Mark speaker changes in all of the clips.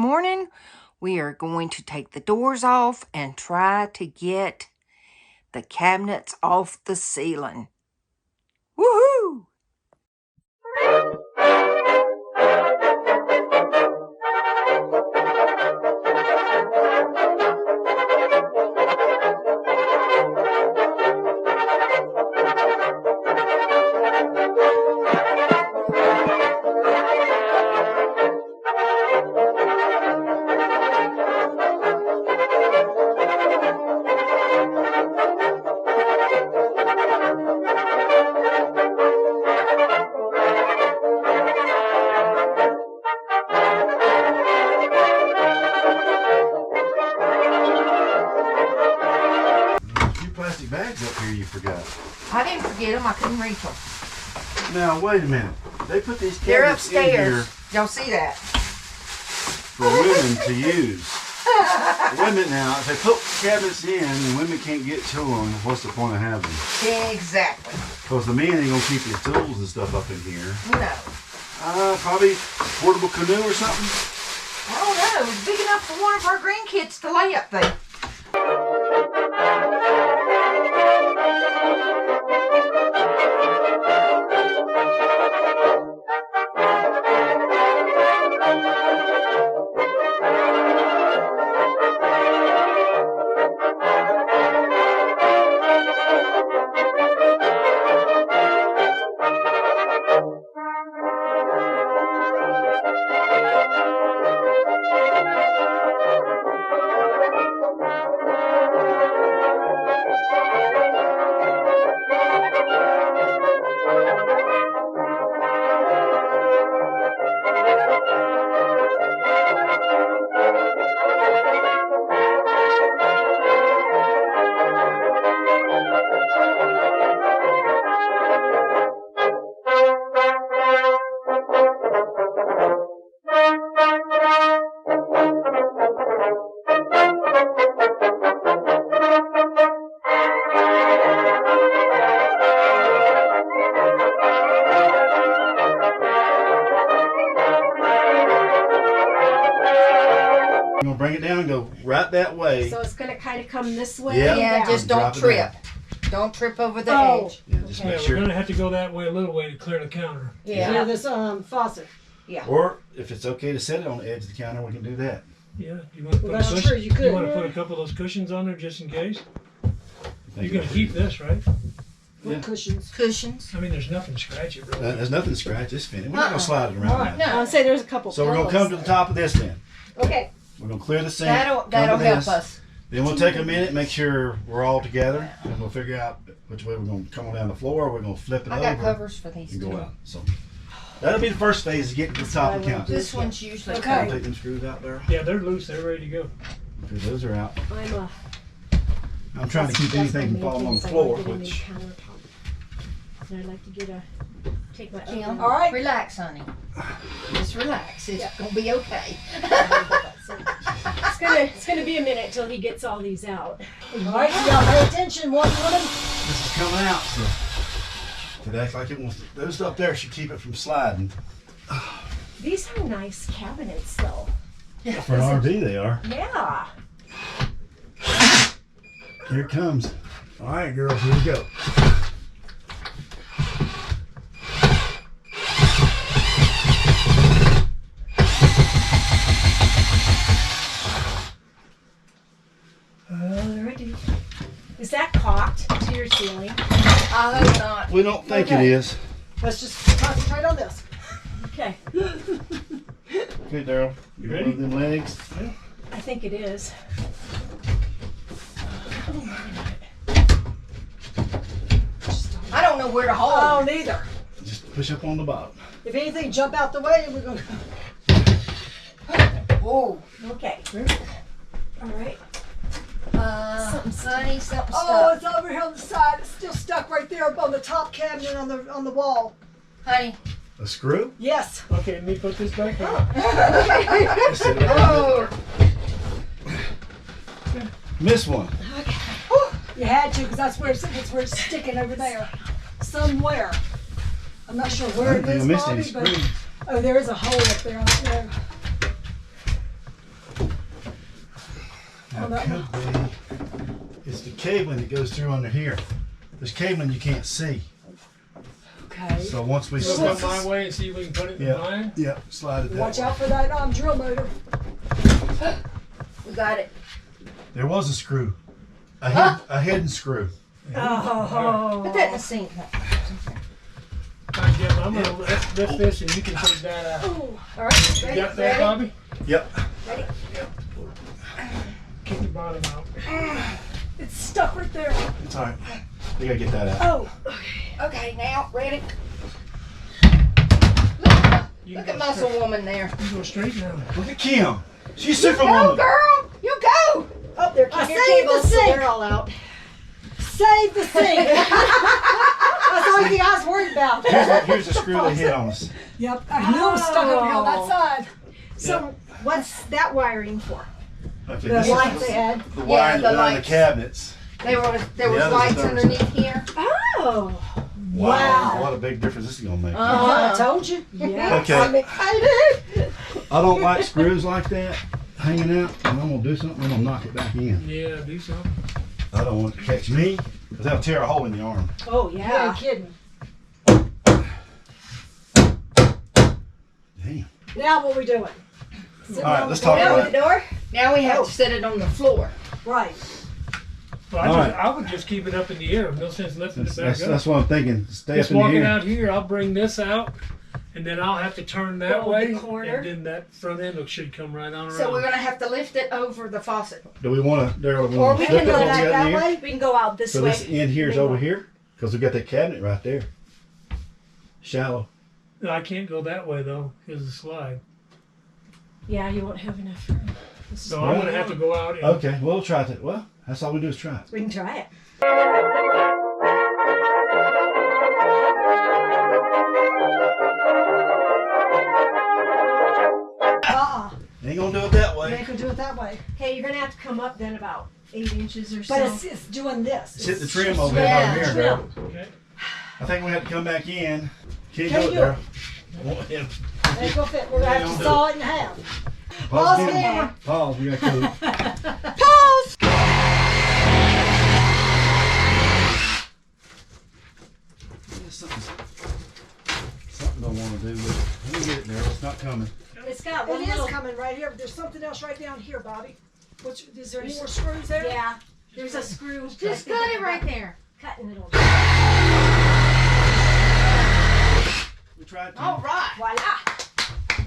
Speaker 1: morning we are going to take the doors off and try to get the cabinets off the ceiling. Woohoo!
Speaker 2: Bags up here you forgot.
Speaker 1: I didn't forget them. I couldn't reach them.
Speaker 2: Now, wait a minute. They put these
Speaker 1: They're
Speaker 2: cabinets in here
Speaker 1: upstairs. Y'all see that?
Speaker 2: for women to use. Women now, if they put cabinets in and women can't get to them, what's the point of having them?
Speaker 1: Exactly.
Speaker 2: Because the men ain't going to keep your tools and stuff up in here.
Speaker 1: No.
Speaker 2: Probably portable canoe or something.
Speaker 1: I don't know. It's big enough for one of our grandkids to lay up there.
Speaker 2: You're going to bring it down and go right that way.
Speaker 3: So it's going to kind of come this way?
Speaker 1: Yeah,
Speaker 3: down.
Speaker 1: just don't
Speaker 2: Drop it
Speaker 1: trip. Don't trip over the edge.
Speaker 2: Yeah, just
Speaker 3: Okay.
Speaker 2: make
Speaker 4: Yeah,
Speaker 2: sure.
Speaker 4: we're gonna have to go that way a little way to clear the counter.
Speaker 1: Yeah.
Speaker 3: Clear this faucet.
Speaker 2: Or if it's okay to set it on the edge of the counter, we can do that.
Speaker 4: Yeah, you want to put
Speaker 3: Well, that's
Speaker 4: a
Speaker 3: true,
Speaker 4: cushion?
Speaker 3: you could.
Speaker 4: want to put a couple of those cushions on there just in case?
Speaker 2: Think
Speaker 4: You're gonna keep this, right?
Speaker 3: With
Speaker 2: Yeah.
Speaker 3: cushions.
Speaker 1: Cushions.
Speaker 4: I mean, there's nothing scratchy, really.
Speaker 2: There's nothing to scratch. It's finished. We're not going to slide it around.
Speaker 3: All right.
Speaker 2: now.
Speaker 3: No. I'll say there's a couple
Speaker 2: So we're going to
Speaker 3: pillows
Speaker 2: come to the top of this then.
Speaker 3: Okay.
Speaker 2: We're going to clear the sink.
Speaker 1: That'll
Speaker 2: come
Speaker 1: help
Speaker 2: to this.
Speaker 1: us.
Speaker 2: Then we'll take a minute, make sure we're all together, and we'll figure out which way we're going to come on down the floor, or we're going to flip it
Speaker 1: I
Speaker 2: over
Speaker 1: got covers for these
Speaker 2: and go
Speaker 1: too.
Speaker 2: out. So that'll be the first phase, is getting to the top of the counter.
Speaker 1: This one's usually
Speaker 3: Okay.
Speaker 2: I'll take them screws out there.
Speaker 4: Yeah, they're loose. They're ready to go.
Speaker 2: Okay, those are out.
Speaker 3: I'm
Speaker 2: I'm trying to keep anything from falling on the floor, which
Speaker 3: I'd like to get take my
Speaker 1: Kim,
Speaker 3: All right.
Speaker 1: relax, honey. Just relax. It's gonna be okay.
Speaker 3: It's gonna be a minute till he gets all these out. All right, y'all pay attention, one woman.
Speaker 2: this is coming out. So it acts like it wants to, those stuff there should keep it from sliding.
Speaker 3: These are nice cabinets, though.
Speaker 2: For an RV, they are.
Speaker 3: Yeah.
Speaker 2: Here it comes. All right, girls, here we go.
Speaker 3: Alrighty. Is that caulked to your ceiling?
Speaker 1: I hope not.
Speaker 2: We don't think
Speaker 3: Okay.
Speaker 2: it is.
Speaker 3: Let's just concentrate on this. Okay.
Speaker 2: Okay, Daryl.
Speaker 4: You ready?
Speaker 2: Move them legs.
Speaker 3: I think it is.
Speaker 1: I don't know where to hold.
Speaker 3: Oh, neither.
Speaker 2: Just push up on the bottom.
Speaker 3: If anything jump out the way, we're gonna.
Speaker 1: Oh,
Speaker 3: Okay. All right.
Speaker 1: honey, something
Speaker 3: Oh,
Speaker 1: stuck.
Speaker 3: it's over here on the side. It's still stuck right there up on the top cabinet on the wall.
Speaker 1: Honey.
Speaker 2: A screw?
Speaker 3: Yes.
Speaker 4: Okay, let me put this back on.
Speaker 2: Just sit right
Speaker 1: Oh.
Speaker 2: there. Miss one.
Speaker 3: Okay. You had to, because that's where it's sticking over there, somewhere. I'm not sure
Speaker 2: I
Speaker 3: where
Speaker 2: don't
Speaker 3: it
Speaker 2: think I
Speaker 3: is,
Speaker 2: missed any
Speaker 3: Bobby, but
Speaker 2: screws.
Speaker 3: oh, there is a hole up there.
Speaker 2: Now, it could be, it's the cabling that goes through under here. There's cabling you can't see.
Speaker 3: Okay.
Speaker 2: So once we
Speaker 4: We'll
Speaker 2: slide,
Speaker 4: come my way and see if we can put it in mine.
Speaker 2: slide it that
Speaker 3: Watch
Speaker 2: way.
Speaker 3: out for that drill motor.
Speaker 1: We got it.
Speaker 2: There was a screw, a hidden screw.
Speaker 3: Oh.
Speaker 1: Put that in the sink.
Speaker 4: Alright, Jeff, I'm gonna lift this and you can take that out.
Speaker 1: All right,
Speaker 4: You
Speaker 1: ready?
Speaker 4: got that, Bobby?
Speaker 2: Yep.
Speaker 1: Ready?
Speaker 4: Kick the bottom out.
Speaker 3: It's stuck right there.
Speaker 2: It's all right. We gotta get that out.
Speaker 3: Oh.
Speaker 1: Okay, now ready.
Speaker 4: You
Speaker 1: Look
Speaker 4: can
Speaker 1: at
Speaker 4: go
Speaker 1: muscle
Speaker 4: straight-
Speaker 1: woman there.
Speaker 4: You go straight now.
Speaker 2: Look at Kim. She's
Speaker 1: Go,
Speaker 2: Superwoman.
Speaker 1: girl. You go.
Speaker 3: Oh, there. I saved the sink.
Speaker 1: all out.
Speaker 3: Save the sink. That's the only thing I was worried about.
Speaker 2: Here's the screw they hit on us.
Speaker 3: Yep. I knew it was stuck over here on that side.
Speaker 5: So what's that wiring for?
Speaker 2: Okay,
Speaker 3: The
Speaker 2: this is
Speaker 3: lights they had.
Speaker 2: the wiring
Speaker 1: the
Speaker 2: behind the
Speaker 1: lights.
Speaker 2: cabinets.
Speaker 1: There was
Speaker 2: The others
Speaker 1: lights
Speaker 2: don't.
Speaker 1: underneath here.
Speaker 5: Oh.
Speaker 3: Wow.
Speaker 2: What a big difference this is gonna make.
Speaker 3: I told you. Yeah.
Speaker 2: Okay.
Speaker 1: I'm excited.
Speaker 2: I don't like screws like that hanging out, and I'm gonna do something. I'm gonna knock it back in.
Speaker 4: Yeah, do something.
Speaker 2: I don't want it to catch me, because that'll tear a hole in the arm.
Speaker 5: Oh
Speaker 3: You
Speaker 5: yeah.
Speaker 3: ain't kidding.
Speaker 2: Damn.
Speaker 3: Now what we doing? Sitting
Speaker 2: All right,
Speaker 3: on
Speaker 2: let's
Speaker 3: the
Speaker 2: talk
Speaker 3: floor?
Speaker 2: about
Speaker 1: Open the door. Now we have to set it on the floor.
Speaker 3: Right.
Speaker 4: Well,
Speaker 2: Alright.
Speaker 4: I would just keep it up in the air. No sense lifting it back
Speaker 2: That's,
Speaker 4: up.
Speaker 2: that's what I'm thinking. Stay
Speaker 4: Just
Speaker 2: up in the
Speaker 4: walking
Speaker 2: air.
Speaker 4: out here, I'll bring this out, and then I'll have to turn that
Speaker 5: Go
Speaker 4: way,
Speaker 5: the corner.
Speaker 4: and then that front end should come right on around.
Speaker 1: So we're gonna have to lift it over the faucet.
Speaker 2: Do we want to, Daryl, do we
Speaker 1: Or
Speaker 2: want
Speaker 1: we
Speaker 2: to flip
Speaker 1: can
Speaker 2: it
Speaker 1: go
Speaker 2: over
Speaker 1: back
Speaker 2: the
Speaker 3: that
Speaker 2: other ear?
Speaker 3: way.
Speaker 5: We can go out this
Speaker 2: So
Speaker 5: way.
Speaker 2: this end here is over here? Because we got that cabinet right there. Shallow.
Speaker 4: No, I can't go that way though, because of the slide.
Speaker 5: Yeah, you won't have enough room.
Speaker 4: So I'm gonna have to go out and
Speaker 2: Okay, we'll try it. Well, that's all we do is try it.
Speaker 5: We can try it.
Speaker 2: Ain't gonna do it that
Speaker 3: You
Speaker 2: way.
Speaker 3: ain't gonna do it that way.
Speaker 5: Okay, you're gonna have to come up then about 8 inches or so.
Speaker 3: But it's doing this.
Speaker 2: It's hit the
Speaker 3: It's
Speaker 2: trim over
Speaker 1: Yeah.
Speaker 2: here by the mirror, Daryl.
Speaker 4: okay.
Speaker 2: I think we have to come back in. Can you
Speaker 3: Can
Speaker 2: do
Speaker 3: you
Speaker 2: it,
Speaker 3: do it?
Speaker 2: Daryl? Yeah.
Speaker 3: It ain't gonna fit. We're gonna have to saw it in half.
Speaker 2: Pause
Speaker 3: Pause
Speaker 2: again.
Speaker 3: camera.
Speaker 2: Pause. We got to.
Speaker 1: Pause.
Speaker 2: Something don't want to do with it. Let me get it, Daryl. It's not coming.
Speaker 5: It's got
Speaker 3: It
Speaker 5: one
Speaker 3: is
Speaker 5: little.
Speaker 3: coming right here, but there's something else right down here, Bobby. Is there any more screws there?
Speaker 5: Yeah, there's a screw.
Speaker 1: Just cut it right there.
Speaker 5: Cutting it over.
Speaker 2: We tried to.
Speaker 1: All right.
Speaker 5: Voila!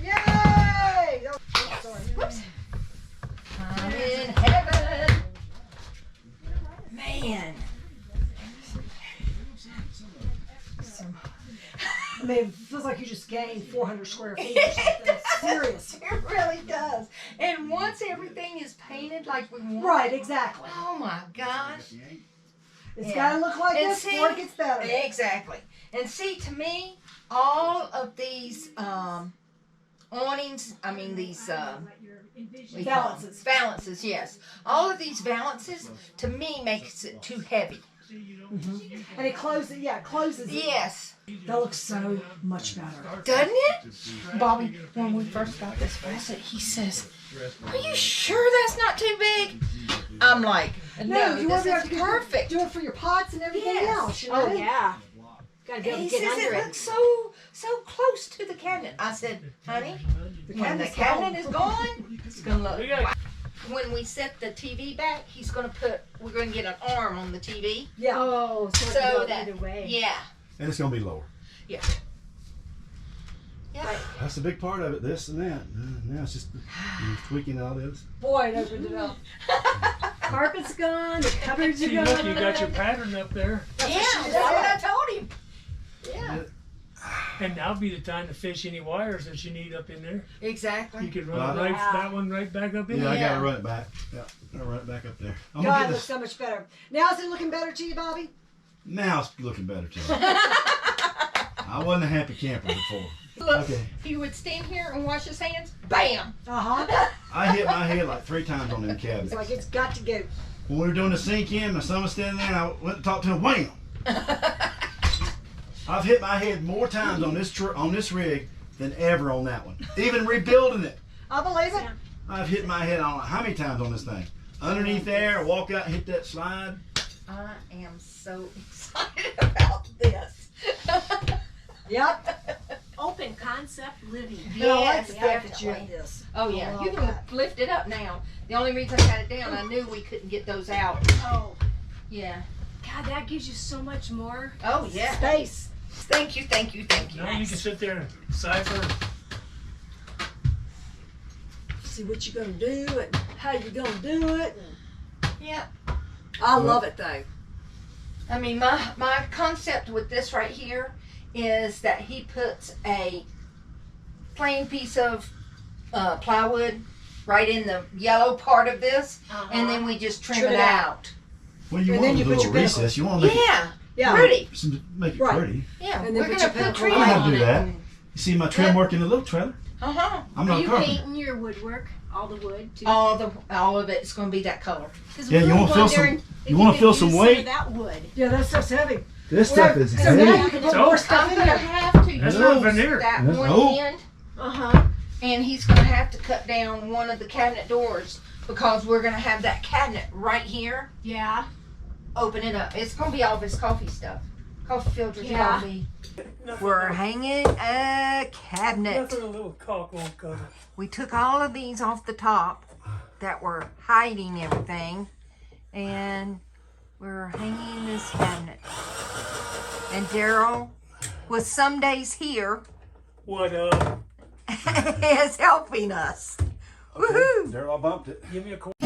Speaker 3: Yay! Oh, sorry.
Speaker 1: Whoops. I'm in heaven. Man.
Speaker 3: I mean, it feels like you just gained 400 square feet or something. Serious.
Speaker 1: It really does. And once everything is painted like we want.
Speaker 3: Right, exactly.
Speaker 1: Oh my gosh.
Speaker 3: It's
Speaker 1: Yeah.
Speaker 3: gotta look like
Speaker 1: And
Speaker 3: this
Speaker 1: see-
Speaker 3: before it gets better.
Speaker 1: Exactly. And see, to me, all of these awnings, I mean these what do you call them?
Speaker 3: Balances.
Speaker 1: Balances, yes. All of these balances, to me, makes it too heavy.
Speaker 3: And it closes, yeah, it closes it.
Speaker 1: Yes.
Speaker 3: That looks so much better.
Speaker 1: Doesn't it? Bobby, when we first got this faucet, he says, "Are you sure that's not too big?" I'm like, "No,
Speaker 3: you want
Speaker 1: this
Speaker 3: to have
Speaker 1: is
Speaker 3: to
Speaker 1: perfect."
Speaker 3: do it for your pots and everything
Speaker 1: Yes.
Speaker 3: else, you know?
Speaker 5: Oh yeah. Gotta be
Speaker 1: And
Speaker 5: able
Speaker 1: he
Speaker 5: to get
Speaker 1: says
Speaker 5: under
Speaker 1: it
Speaker 5: it.
Speaker 1: looks so close to the cabinet. I said, "Honey, when the
Speaker 3: cabinet's
Speaker 1: cabinet is gone, it's gonna look."
Speaker 4: We got
Speaker 1: When we set the TV back, we're gonna get an arm on the TV.
Speaker 3: Yeah.
Speaker 5: Oh, so, it
Speaker 1: So
Speaker 5: can go
Speaker 1: that,
Speaker 5: either way.
Speaker 1: yeah,
Speaker 2: And it's gonna be lower.
Speaker 1: yeah.
Speaker 2: That's a big part of it. This and that. Now it's just tweaking all this.
Speaker 3: Boy, it opened it up.
Speaker 5: Carpet's gone. The cupboards are
Speaker 4: see,
Speaker 5: gone.
Speaker 4: look, you got your pattern up there,
Speaker 1: Yeah, that's what I told him. Yeah,
Speaker 4: and now'd be the time to fish any wires that you need up in there. You
Speaker 1: exactly.
Speaker 4: could run right, that one right back up in
Speaker 2: Yeah,
Speaker 4: there.
Speaker 2: I
Speaker 1: Yeah.
Speaker 2: gotta run it back. Yeah, gotta run it back up there. I'm
Speaker 3: God,
Speaker 2: gonna
Speaker 3: it
Speaker 2: get
Speaker 3: looks
Speaker 2: this.
Speaker 3: so much better. Now is it looking better to you, Bobby?
Speaker 2: Now it's looking better to me. I wasn't a happy camper before.
Speaker 1: Look,
Speaker 2: Okay.
Speaker 1: he would stand here and wash his hands. Bam.
Speaker 3: Uh-huh.
Speaker 2: I hit my head like 3 times on them
Speaker 3: It's
Speaker 2: cabinets.
Speaker 3: like it's got to go.
Speaker 2: When we were doing the sink in, my son was standing there, and I went to talk to him. Wham! I've hit my head more times on this rig than ever on that one. Even rebuilding it,
Speaker 3: I believe it.
Speaker 2: I've hit my head on how many times on this thing? underneath there, walk out and hit that slide.
Speaker 1: I am so excited about this.
Speaker 3: Yep.
Speaker 5: Open concept living.
Speaker 3: No, I like
Speaker 1: Yes,
Speaker 3: the fact that you have
Speaker 1: definitely.
Speaker 3: this.
Speaker 1: Oh yeah,
Speaker 3: I
Speaker 1: you
Speaker 3: love
Speaker 1: can
Speaker 3: that.
Speaker 1: lift it up now. The only reason I got it down, I knew we couldn't get those out.
Speaker 5: Oh,
Speaker 1: Yeah.
Speaker 5: God, that gives you so much more.
Speaker 1: Oh yeah.
Speaker 3: Space.
Speaker 1: Thank you, thank you, thank you.
Speaker 4: Now you can sit there and cipher.
Speaker 3: See what you're gonna do and how you're gonna do it.
Speaker 1: Yeah.
Speaker 3: I love it though.
Speaker 1: I mean, my concept with this right here is that he puts a plain piece of plywood right in the yellow part of this, and then we just trim it out.
Speaker 2: Well, you
Speaker 3: And
Speaker 2: want
Speaker 3: then
Speaker 2: a
Speaker 3: you put
Speaker 2: little
Speaker 3: your
Speaker 2: recess. You want to make
Speaker 1: Yeah,
Speaker 3: Yeah.
Speaker 1: pretty.
Speaker 2: make it
Speaker 3: Right.
Speaker 2: pretty.
Speaker 1: Yeah,
Speaker 3: And then
Speaker 1: we're
Speaker 3: put
Speaker 1: gonna
Speaker 3: your
Speaker 1: put
Speaker 3: pinnacle
Speaker 1: trees
Speaker 2: I know how
Speaker 1: on
Speaker 2: to do
Speaker 1: it.
Speaker 2: that. You see my trim work in the little trailer?
Speaker 1: Uh-huh.
Speaker 2: I'm
Speaker 5: Are
Speaker 2: not a
Speaker 5: you
Speaker 2: carpenter.
Speaker 5: painting your woodwork, all the wood too?
Speaker 1: All of it's gonna be that color.
Speaker 5: 'Cause
Speaker 2: Yeah,
Speaker 5: we
Speaker 2: you
Speaker 5: were
Speaker 2: wanna feel some-
Speaker 5: wondering if
Speaker 2: you wanna
Speaker 5: could
Speaker 2: feel
Speaker 5: use
Speaker 2: some
Speaker 5: of
Speaker 2: weight?
Speaker 5: that wood.
Speaker 3: Yeah, that stuff's heavy.
Speaker 2: This stuff is
Speaker 3: So now you
Speaker 2: heavy.
Speaker 3: can put
Speaker 4: So,
Speaker 3: more stuff
Speaker 1: I'm
Speaker 3: in
Speaker 1: gonna
Speaker 3: there.
Speaker 1: have to
Speaker 4: That's
Speaker 1: use
Speaker 4: not veneer.
Speaker 1: that
Speaker 2: That's-
Speaker 1: one
Speaker 2: oh.
Speaker 1: end,
Speaker 5: Uh-huh.
Speaker 1: and he's gonna have to cut down one of the cabinet doors because we're gonna have that cabinet right here.
Speaker 5: Yeah.
Speaker 1: Open it up. It's gonna be all of his coffee stuff. Coffee filters,
Speaker 5: Yeah.
Speaker 1: coffee.
Speaker 4: Nothing
Speaker 1: We're
Speaker 4: little-
Speaker 1: hanging a cabinet.
Speaker 4: Nothing a little caulk won't cover.
Speaker 1: We took all of these off the top that were hiding everything, and we're hanging this cabinet. And Daryl, with some days here,
Speaker 4: What,
Speaker 1: is helping us. Woohoo!
Speaker 2: There, I bumped it.
Speaker 4: give me a quarter.